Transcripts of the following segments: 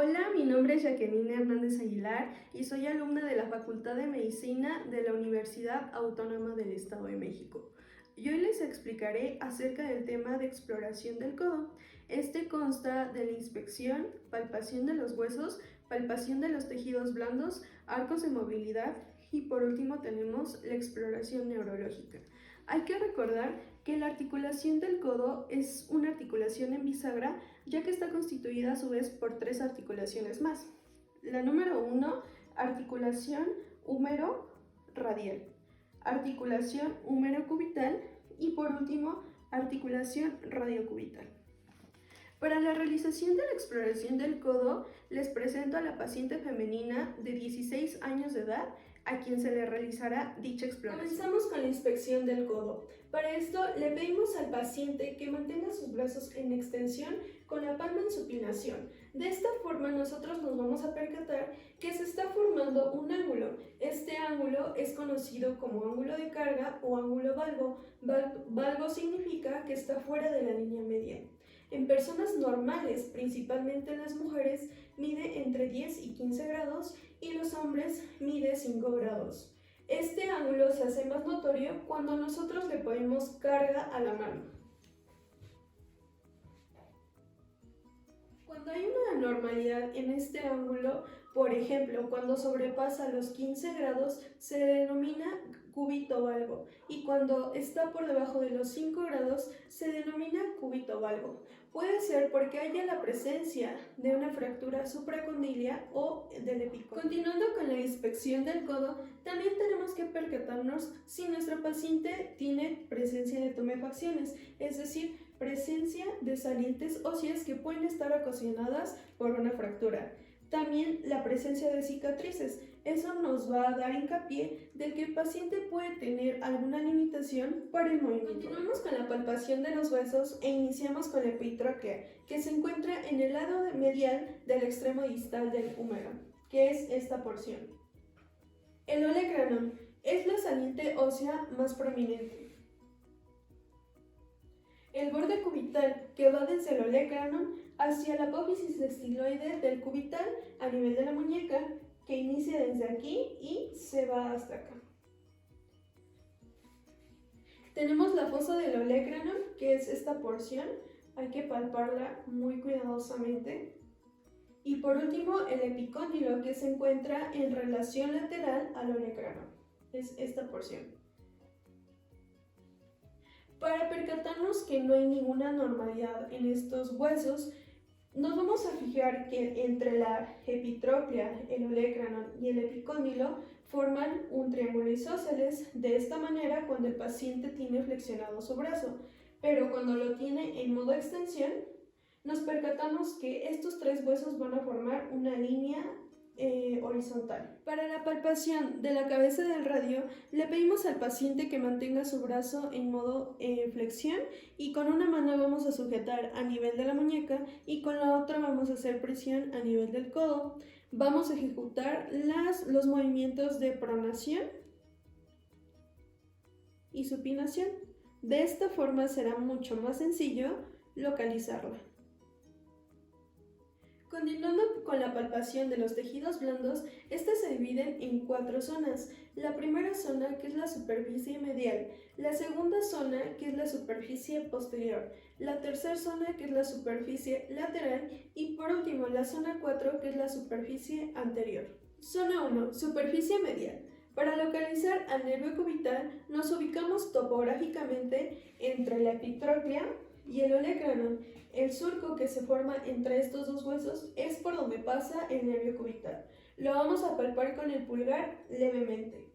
Hola, mi nombre es Jacqueline Hernández Aguilar y soy alumna de la Facultad de Medicina de la Universidad Autónoma del Estado de México. Y hoy les explicaré acerca del tema de exploración del codo. Este consta de la inspección, palpación de los huesos, palpación de los tejidos blandos, arcos de movilidad y por último tenemos la exploración neurológica. Hay que recordar que la articulación del codo es una articulación en bisagra, ya que está constituida a su vez por tres articulaciones más. La número 1, articulación húmero-radial, articulación húmero-cubital y por último, articulación radiocubital. Para la realización de la exploración del codo, les presento a la paciente femenina de 16 años de edad a quien se le realizará dicha exploración. Comenzamos con la inspección del codo. Para esto, le pedimos al paciente que mantenga sus brazos en extensión con la palma en supinación. De esta forma, nosotros nos vamos a percatar que se está formando un ángulo. Este ángulo es conocido como ángulo de carga o ángulo valgo. Valgo significa que está fuera de la línea media. En personas normales, principalmente en las mujeres, mide entre 10 y 15 grados y los hombres mide 5 grados. Este ángulo se hace más notorio cuando nosotros le ponemos carga a la mano. Cuando hay una anormalidad en este ángulo, por ejemplo, cuando sobrepasa los 15 grados, se denomina cúbito valgo y cuando está por debajo de los 5 grados se denomina cúbito valgo. Puede ser porque haya la presencia de una fractura supracondilia o del epicóndilo. Continuando con la inspección del codo, también tenemos que percatarnos si nuestro paciente tiene presencia de tumefacciones, es decir, presencia de salientes óseas que pueden estar ocasionadas por una fractura. También la presencia de cicatrices. Eso nos va a dar hincapié de que el paciente puede tener alguna limitación para el movimiento. Continuamos con la palpación de los huesos e iniciamos con la epitróclea, que se encuentra en el lado medial del extremo distal del húmero, que es esta porción. El olecranon es la saliente ósea más prominente. El borde cubital, que va desde el olecranon hacia la apófisis estiloide del cubital a nivel de la muñeca, que inicia desde aquí y se va hasta acá. Tenemos la fosa del olecranon, que es esta porción, hay que palparla muy cuidadosamente. Y por último, el epicóndilo, que se encuentra en relación lateral al olecranon, es esta porción. Para percatarnos que no hay ninguna anormalidad en estos huesos, nos vamos a fijar que entre la epitróclea, el olecranon y el epicóndilo forman un triángulo isósceles. De esta manera, cuando el paciente tiene flexionado su brazo, pero cuando lo tiene en modo extensión, nos percatamos que estos tres huesos van a formar una línea horizontal. Para la palpación de la cabeza del radio, le pedimos al paciente que mantenga su brazo en modo flexión y con una mano vamos a sujetar a nivel de la muñeca y con la otra vamos a hacer presión a nivel del codo. Vamos a ejecutar los movimientos de pronación y supinación. De esta forma será mucho más sencillo localizarla. Continuando con la palpación de los tejidos blandos, estas se dividen en 4 zonas. La primera zona, que es la superficie medial, la segunda zona, que es la superficie posterior, la tercera zona, que es la superficie lateral y por último la zona 4, que es la superficie anterior. Zona 1, superficie medial. Para localizar al nervio cubital, nos ubicamos topográficamente entre la epitróclea y el olecranon. El surco que se forma entre estos dos huesos es por donde pasa el nervio cubital. Lo vamos a palpar con el pulgar levemente.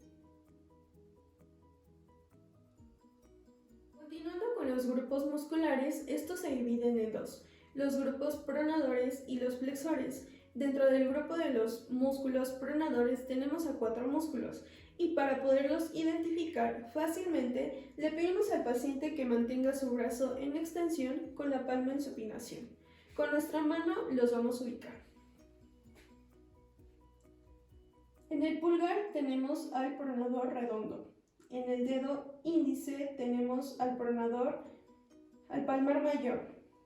Continuando con los grupos musculares, estos se dividen en dos: los grupos pronadores y los flexores. Dentro del grupo de los músculos pronadores tenemos a 4 músculos y para poderlos identificar fácilmente le pedimos al paciente que mantenga su brazo en extensión con la palma en supinación. Con nuestra mano los vamos a ubicar. En el pulgar tenemos al pronador redondo. En el dedo índice tenemos al palmar mayor.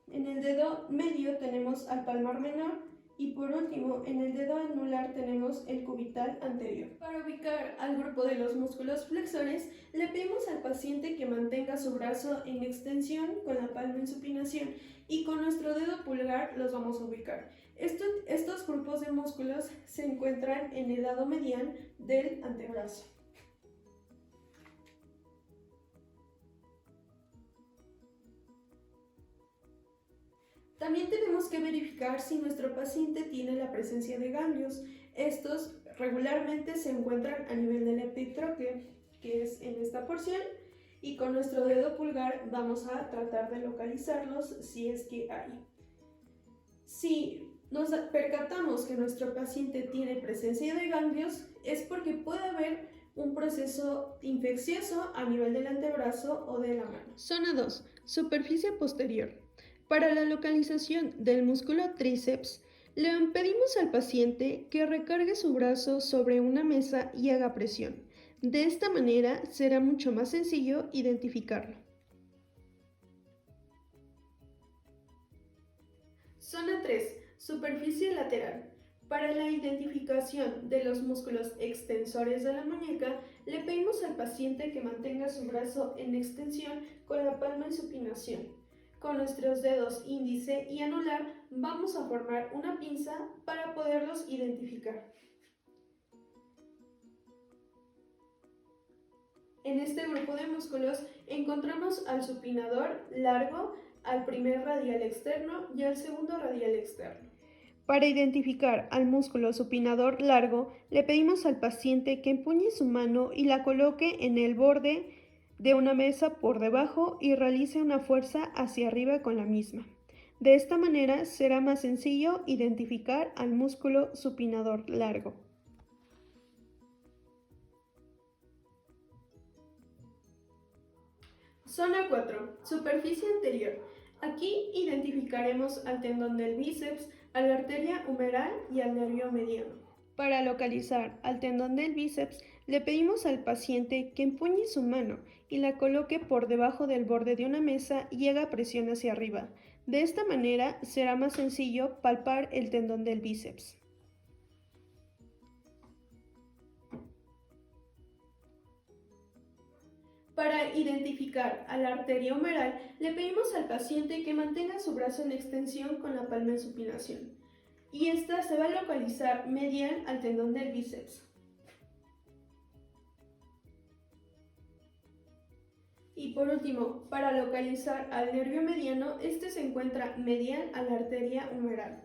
En el dedo medio tenemos al palmar menor Y por último, en el dedo anular tenemos el cubital anterior. Para ubicar al grupo de los músculos flexores, le pedimos al paciente que mantenga su brazo en extensión con la palma en supinación y con nuestro dedo pulgar los vamos a ubicar. Estos grupos de músculos se encuentran en el lado medial del antebrazo. También tenemos que verificar si nuestro paciente tiene la presencia de ganglios. Estos regularmente se encuentran a nivel del epitróqueo, que es en esta porción, y con nuestro dedo pulgar vamos a tratar de localizarlos si es que hay. Si nos percatamos que nuestro paciente tiene presencia de ganglios, es porque puede haber un proceso infeccioso a nivel del antebrazo o de la mano. Zona 2. Superficie posterior. Para la localización del músculo tríceps, le pedimos al paciente que recargue su brazo sobre una mesa y haga presión. De esta manera será mucho más sencillo identificarlo. Zona 3. Superficie lateral. Para la identificación de los músculos extensores de la muñeca, le pedimos al paciente que mantenga su brazo en extensión con la palma en supinación. Con nuestros dedos índice y anular vamos a formar una pinza para poderlos identificar. En este grupo de músculos encontramos al supinador largo, al primer radial externo y al segundo radial externo. Para identificar al músculo supinador largo, le pedimos al paciente que empuñe su mano y la coloque en el borde de una mesa por debajo y realice una fuerza hacia arriba con la misma. De esta manera será más sencillo identificar al músculo supinador largo. Zona 4. Superficie anterior. Aquí identificaremos al tendón del bíceps, a la arteria humeral y al nervio mediano. Para localizar al tendón del bíceps, le pedimos al paciente que empuñe su mano y la coloque por debajo del borde de una mesa y haga presión hacia arriba. De esta manera será más sencillo palpar el tendón del bíceps. Para identificar a la arteria humeral, le pedimos al paciente que mantenga su brazo en extensión con la palma en supinación. Y esta se va a localizar medial al tendón del bíceps. Y por último, para localizar al nervio mediano, este se encuentra medial a la arteria humeral.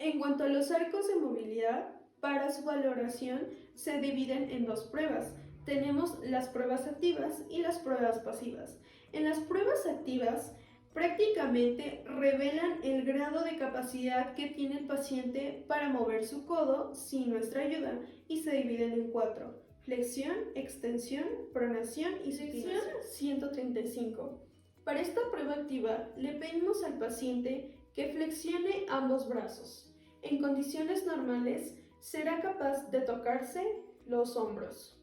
En cuanto a los arcos de movilidad, para su valoración se dividen en dos pruebas. Tenemos las pruebas activas y las pruebas pasivas. En las pruebas activas, prácticamente revelan el grado de capacidad que tiene el paciente para mover su codo sin nuestra ayuda y se dividen en cuatro: flexión, extensión, pronación y supinación. 135. Para esta prueba activa, le pedimos al paciente que flexione ambos brazos. En condiciones normales, será capaz de tocarse los hombros.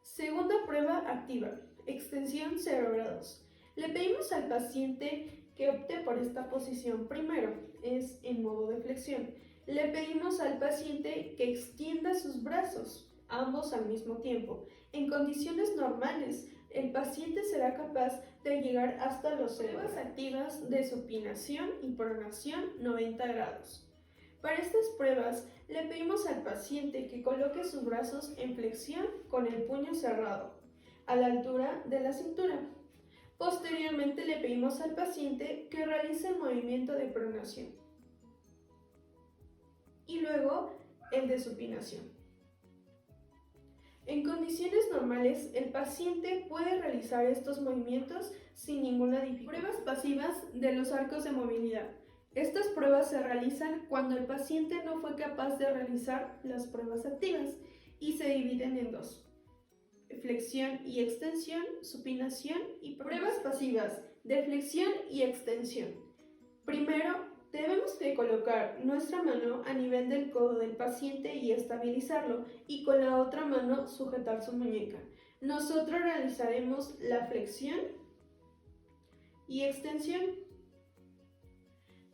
Segunda prueba activa, extensión 0 grados. Le pedimos al paciente que opte por esta posición primero, es en modo de flexión. Le pedimos al paciente que extienda sus brazos, ambos al mismo tiempo. En condiciones normales, el paciente será capaz de llegar hasta las pruebas activas de supinación y pronación 90 grados. Para estas pruebas, le pedimos al paciente que coloque sus brazos en flexión con el puño cerrado, a la altura de la cintura. Posteriormente, le pedimos al paciente que realice el movimiento de pronación y luego el de supinación. En condiciones normales, el paciente puede realizar estos movimientos sin ninguna dificultad. Pruebas pasivas de los arcos de movilidad. Estas pruebas se realizan cuando el paciente no fue capaz de realizar las pruebas activas y se dividen en dos: flexión y extensión, supinación y pruebas pasivas de flexión y extensión. Primero, debemos de colocar nuestra mano a nivel del codo del paciente y estabilizarlo, y con la otra mano sujetar su muñeca. Nosotros realizaremos la flexión y extensión.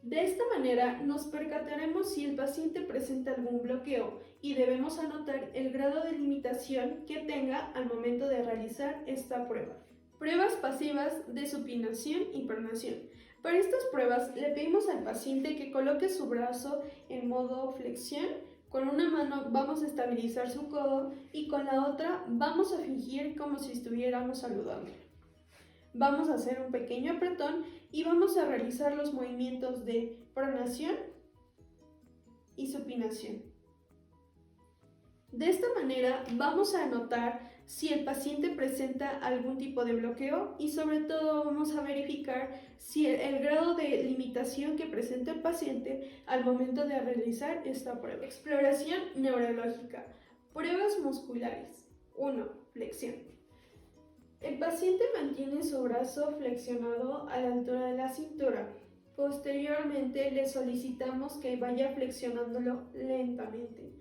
De esta manera nos percataremos si el paciente presenta algún bloqueo y debemos anotar el grado de limitación que tenga al momento de realizar esta prueba. Pruebas pasivas de supinación y pronación. Para estas pruebas le pedimos al paciente que coloque su brazo en modo flexión. Con una mano vamos a estabilizar su codo y con la otra vamos a fingir como si estuviéramos saludando. Vamos a hacer un pequeño apretón y vamos a realizar los movimientos de pronación y supinación. De esta manera vamos a anotar si el paciente presenta algún tipo de bloqueo y sobre todo vamos a verificar si el grado de limitación que presenta el paciente al momento de realizar esta prueba. Exploración neurológica. Pruebas musculares. 1. Flexión. El paciente mantiene su brazo flexionado a la altura de la cintura. Posteriormente le solicitamos que vaya flexionándolo lentamente.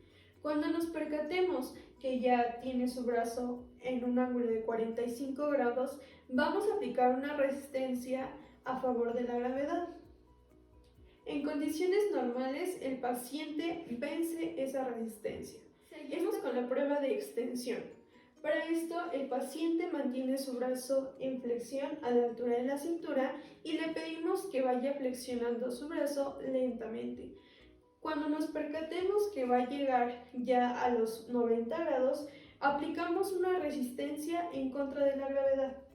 Cuando nos percatemos que ya tiene su brazo en un ángulo de 45 grados, vamos a aplicar una resistencia a favor de la gravedad. En condiciones normales, el paciente vence esa resistencia. Seguimos con la prueba de extensión. Para esto, el paciente mantiene su brazo en flexión a la altura de la cintura y le pedimos que vaya flexionando su brazo lentamente. Cuando nos percatemos que va a llegar ya a los 90 grados, aplicamos una resistencia en contra de la gravedad.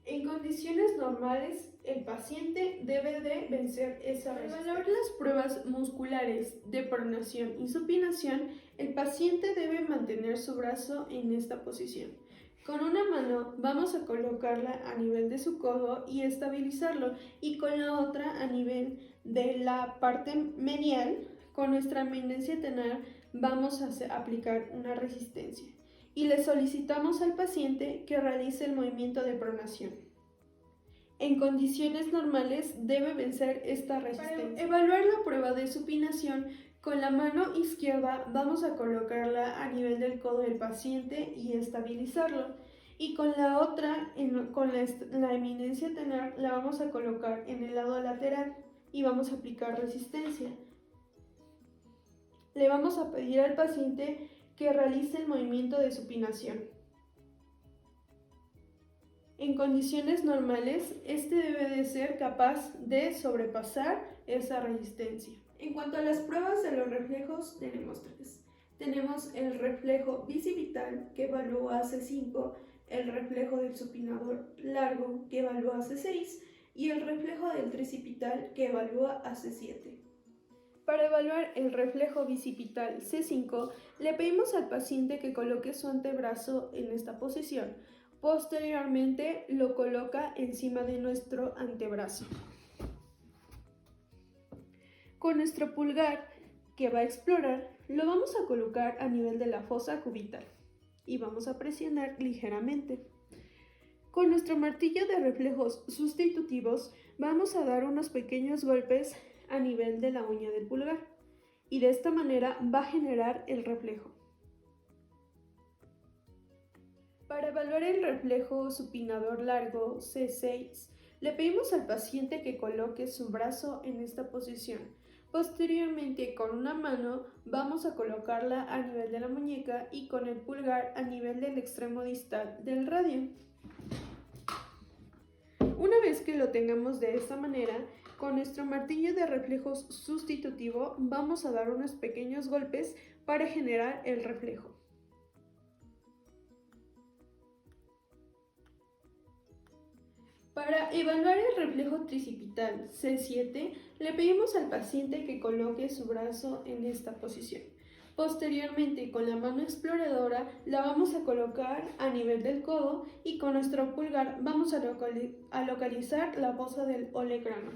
En condiciones normales, el paciente debe de vencer esa resistencia. Para evaluar las pruebas musculares de pronación y supinación, el paciente debe mantener su brazo en esta posición. Con una mano vamos a colocarla a nivel de su codo y estabilizarlo, y con la otra a nivel de la parte medial. Con nuestra eminencia tenar vamos a aplicar una resistencia y le solicitamos al paciente que realice el movimiento de pronación. En condiciones normales debe vencer esta resistencia. Para evaluar la prueba de supinación, con la mano izquierda vamos a colocarla a nivel del codo del paciente y estabilizarlo. Y con la otra, con la eminencia tenar, la vamos a colocar en el lado lateral y vamos a aplicar resistencia. Le vamos a pedir al paciente que realice el movimiento de supinación. En condiciones normales, este debe de ser capaz de sobrepasar esa resistencia. En cuanto a las pruebas de los reflejos, tenemos tres. Tenemos el reflejo bicipital, que evalúa C5, el reflejo del supinador largo, que evalúa C6, y el reflejo del tricipital, que evalúa C7. Para evaluar el reflejo bicipital C5, le pedimos al paciente que coloque su antebrazo en esta posición. Posteriormente lo coloca encima de nuestro antebrazo. Con nuestro pulgar, que va a explorar, lo vamos a colocar a nivel de la fosa cubital y vamos a presionar ligeramente. Con nuestro martillo de reflejos sustitutivos vamos a dar unos pequeños golpes a nivel de la uña del pulgar y de esta manera va a generar el reflejo. Para evaluar el reflejo supinador largo C6, le pedimos al paciente que coloque su brazo en esta posición. Posteriormente, con una mano vamos a colocarla a nivel de la muñeca y con el pulgar a nivel del extremo distal del radio. Una vez que lo tengamos de esta manera, con nuestro martillo de reflejos sustitutivo vamos a dar unos pequeños golpes para generar el reflejo. Para evaluar el reflejo tricipital C7, le pedimos al paciente que coloque su brazo en esta posición. Posteriormente, con la mano exploradora, la vamos a colocar a nivel del codo y con nuestro pulgar vamos a localizar la fosa del olecrano.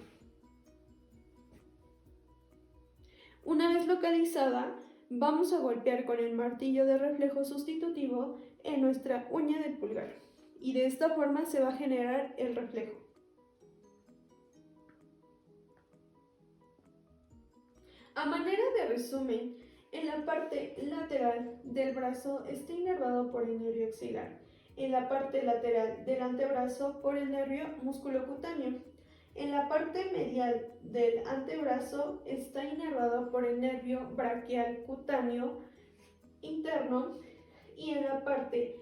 Una vez localizada, vamos a golpear con el martillo de reflejo sustitutivo en nuestra uña del pulgar. Y de esta forma se va a generar el reflejo. A manera de resumen, en la parte lateral del brazo está inervado por el nervio axilar en la parte lateral del antebrazo por el nervio musculocutáneo. En la parte medial del antebrazo está inervado por el nervio braquial cutáneo interno y en la parte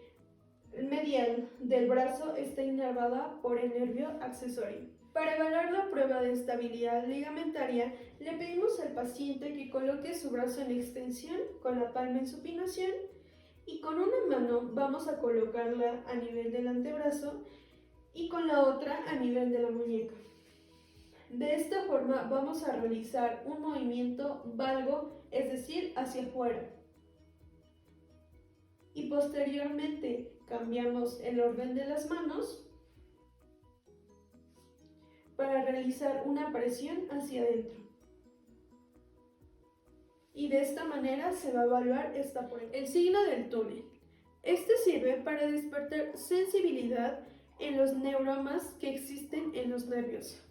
medial del brazo está inervada por el nervio accesorio. Para evaluar la prueba de estabilidad ligamentaria, le pedimos al paciente que coloque su brazo en extensión con la palma en supinación y con una mano vamos a colocarla a nivel del antebrazo y con la otra a nivel de la muñeca. De esta forma vamos a realizar un movimiento valgo, es decir, hacia afuera. Y posteriormente cambiamos el orden de las manos para realizar una presión hacia adentro. Y de esta manera se va a evaluar esta prueba. El signo del túnel. Este sirve para despertar sensibilidad en los neuromas que existen en los nervios.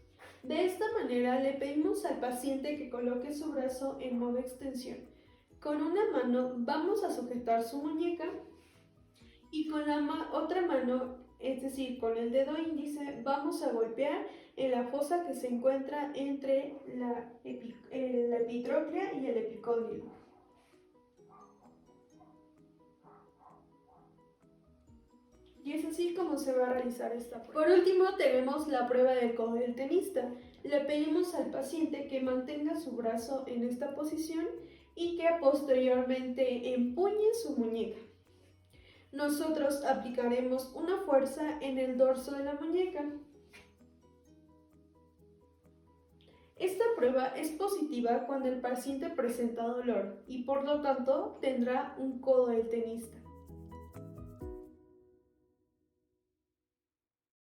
De esta manera le pedimos al paciente que coloque su brazo en modo extensión. Con una mano vamos a sujetar su muñeca y con la otra mano, es decir, con el dedo índice, vamos a golpear en la fosa que se encuentra entre la epitróclea y el epicóndilo. Y es así como se va a realizar esta prueba. Por último, tenemos la prueba del codo del tenista. Le pedimos al paciente que mantenga su brazo en esta posición y que posteriormente empuñe su muñeca. Nosotros aplicaremos una fuerza en el dorso de la muñeca. Esta prueba es positiva cuando el paciente presenta dolor y por lo tanto tendrá un codo del tenista.